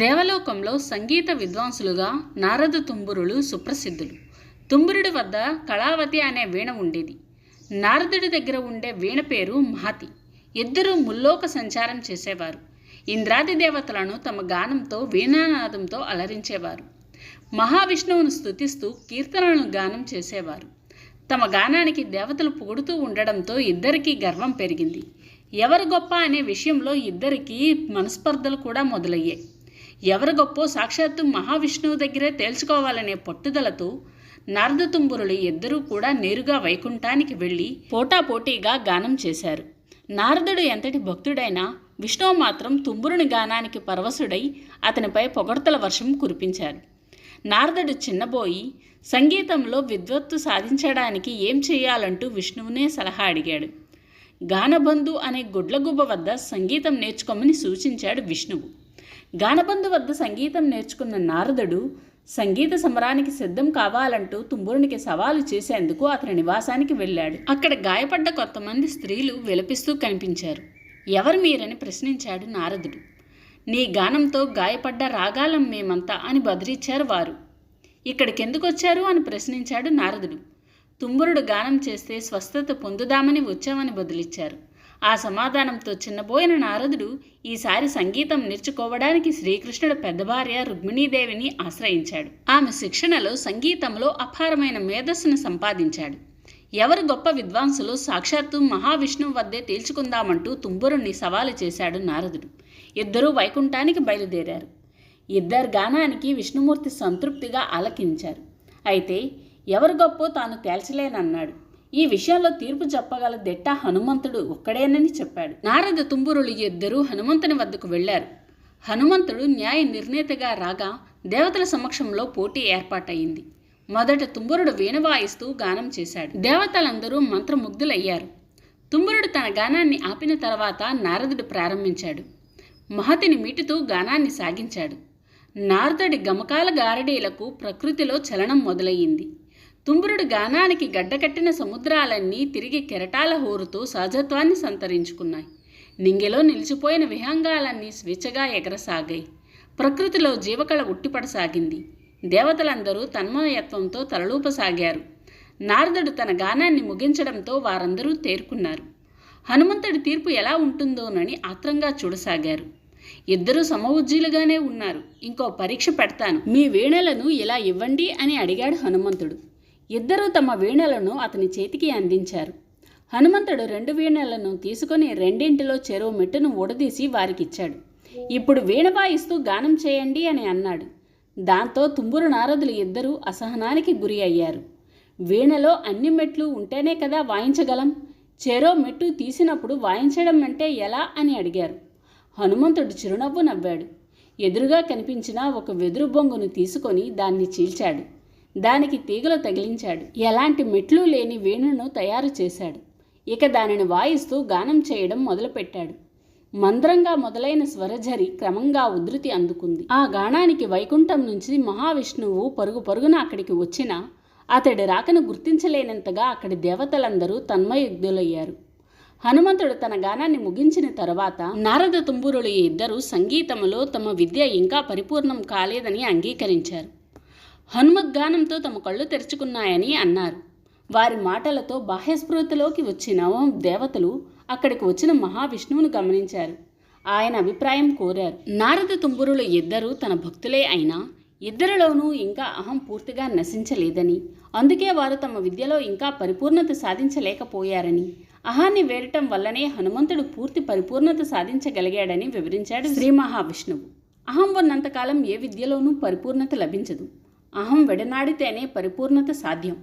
దేవలోకంలో సంగీత విద్వాంసులుగా నారద తుంబురులు సుప్రసిద్ధులు. తుంబురుడి వద్ద కళావతి అనే వీణ ఉండేది. నారదుడి దగ్గర ఉండే వీణ పేరు మహతి. ఇద్దరూ ముల్లోక సంచారం చేసేవారు. ఇంద్రాది దేవతలను తమ గానంతో వీణానాదంతో అలరించేవారు. మహావిష్ణువును స్తుతిస్తూ కీర్తనలను గానం చేసేవారు. తమ గానానికి దేవతలు పొగుడుతూ ఉండడంతో ఇద్దరికీ గర్వం పెరిగింది. ఎవరు గొప్ప అనే విషయంలో ఇద్దరికీ మనస్పర్ధలు కూడా మొదలయ్యాయి. ఎవరు గొప్పో సాక్షాత్తు మహావిష్ణువు దగ్గరే తేల్చుకోవాలనే పట్టుదలతో నారద తుంబురులు ఇద్దరూ కూడా నేరుగా వైకుంఠానికి వెళ్ళి పోటాపోటీగా గానం చేశారు. నారదుడు ఎంతటి భక్తుడైనా విష్ణువు మాత్రం తుంబురుని గానానికి పరవశుడై అతనిపై పొగడ్తల వర్షం కురిపించారు. నారదుడు చిన్నబోయి సంగీతంలో విద్వత్తు సాధించడానికి ఏం చేయాలంటూ విష్ణువునే సలహా అడిగాడు. గానబంధు అనే గుడ్లగుబ్బ వద్ద సంగీతం నేర్చుకోమని సూచించాడు విష్ణువు. గానబంధు వద్ద సంగీతం నేర్చుకున్న నారదుడు సంగీత సమరానికి సిద్ధం కావాలంటూ తుంబురునికి సవాలు చేసేందుకు అతని నివాసానికి వెళ్ళాడు. అక్కడ గాయపడ్డ కొంతమంది స్త్రీలు విలపిస్తూ కనిపించారు. ఎవరు మీరని ప్రశ్నించాడు నారదుడు. నీ గానంతో గాయపడ్డ రాగాలం మేమంతా అని బదిలిచ్చారు వారు. ఇక్కడికెందుకొచ్చారు అని ప్రశ్నించాడు నారదుడు. తుంబురుడు గానం చేస్తే స్వస్థత పొందుదామని వచ్చామని బదులిచ్చారు. ఆ సమాధానంతో చిన్నబోయిన నారదుడు ఈసారి సంగీతం నేర్చుకోవడానికి శ్రీకృష్ణుడు పెద్ద భార్య రుక్మిణీదేవిని ఆశ్రయించాడు. ఆమె శిక్షణలో సంగీతంలో అపారమైన మేధస్సును సంపాదించాడు. ఎవరు గొప్ప విద్వాంసులు సాక్షాత్తు మహావిష్ణువు వద్దే తేల్చుకుందామంటూ తుంబురుణ్ణి సవాలు చేశాడు నారదుడు. ఇద్దరూ వైకుంఠానికి బయలుదేరారు. ఇద్దరు గానానికి విష్ణుమూర్తి సంతృప్తిగా ఆలకించారు. అయితే ఎవరు గొప్పో తాను తేల్చలేనన్నాడు. ఈ విషయంలో తీర్పు చెప్పగల దిట్ట హనుమంతుడు ఒక్కడేనని చెప్పాడు. నారద తుంబురులు ఇద్దరూ హనుమంతుని వద్దకు వెళ్లారు. హనుమంతుడు న్యాయ నిర్ణేతగా రాగా దేవతల సమక్షంలో పోటీ ఏర్పాటయింది. మొదట తుంబురుడు వీణ వాయిస్తూ గానం చేశాడు. దేవతలందరూ మంత్రముగ్ధులయ్యారు. తుంబురుడు తన గానాన్ని ఆపిన తర్వాత నారదుడు ప్రారంభించాడు. మహతిని మీటుతూ గానాన్ని సాగించాడు. నారదుడి గమకాల గారడీలకు ప్రకృతిలో చలనం మొదలయ్యింది. తుంబురుడు గానానికి గడ్డకట్టిన సముద్రాలన్నీ తిరిగి కెరటాల హోరుతో సహజత్వాన్ని సంతరించుకున్నాయి. నింగిలో నిలిచిపోయిన విహంగాలన్నీ స్వేచ్ఛగా ఎగరసాగాయి. ప్రకృతిలో జీవకళ ఉట్టిపడసాగింది. దేవతలందరూ తన్మయత్వంతో తలలూపసాగారు. నారదుడు తన గానాన్ని ముగించడంతో వారందరూ తేరుకున్నారు. హనుమంతుడి తీర్పు ఎలా ఉంటుందోనని ఆత్రంగా చూడసాగారు. ఇద్దరూ సమవుజ్జీలుగానే ఉన్నారు. ఇంకో పరీక్ష పెడతాను, మీ వీణలను ఇలా ఇవ్వండి అని అడిగాడు హనుమంతుడు. ఇద్దరూ తమ వీణలను అతని చేతికి అందించారు. హనుమంతుడు 2 వీణలను తీసుకుని రెండింటిలో చెరో మెట్టును ఊడదీసి వారికిచ్చాడు. ఇప్పుడు వీణ వాయిస్తూ గానం చేయండి అని అన్నాడు. దాంతో తుంబురు నారదులు ఇద్దరూ అసహనానికి గురి అయ్యారు. వీణలో అన్ని మెట్లు ఉంటేనే కదా వాయించగలం, చెరో మెట్టు తీసినప్పుడు వాయించడం అంటే ఎలా అని అడిగారు. హనుమంతుడు చిరునవ్వు నవ్వాడు. ఎదురుగా కనిపించిన ఒక వెదురు బొంగును తీసుకొని దాన్ని చీల్చాడు. దానికి తీగలు తగిలించాడు. ఎలాంటి మెట్లు లేని వీణను తయారు చేశాడు. ఇక దానిని వాయిస్తూ గానం చేయడం మొదలుపెట్టాడు. మంద్రంగా మొదలైన స్వరఝరి క్రమంగా ఉధృతి అందుకుంది. ఆ గానానికి వైకుంఠం నుంచి మహావిష్ణువు పరుగు పరుగున అక్కడికి వచ్చినా అతడి రాకను గుర్తించలేనంతగా అక్కడి దేవతలందరూ తన్మయయుగ్ధులయ్యారు. హనుమంతుడు తన గానాన్ని ముగించిన తర్వాత నారద తుంబురులు ఇద్దరూ సంగీతములో తమ విద్య ఇంకా పరిపూర్ణం కాలేదని అంగీకరించారు. హనుమద్గానంతో తమ కళ్ళు తెరుచుకున్నాయని అన్నారు. వారి మాటలతో బాహ్యస్ఫృతిలోకి వచ్చిన దేవతలు అక్కడికి వచ్చిన మహావిష్ణువును గమనించారు. ఆయన అభిప్రాయం కోరారు. నారద తుంబురులు ఇద్దరూ తన భక్తులే అయినా ఇద్దరిలోనూ ఇంకా అహం పూర్తిగా నశించలేదని, అందుకే వారు తమ విద్యలో ఇంకా పరిపూర్ణత సాధించలేకపోయారని, అహాన్ని వేరటం వల్లనే హనుమంతుడు పూర్తి పరిపూర్ణత సాధించగలిగాడని వివరించాడు శ్రీ మహావిష్ణువు. అహం ఉన్నంతకాలం ఏ విద్యలోనూ పరిపూర్ణత లభించదు. అహం విడనాడితేనే పరిపూర్ణత సాధ్యం.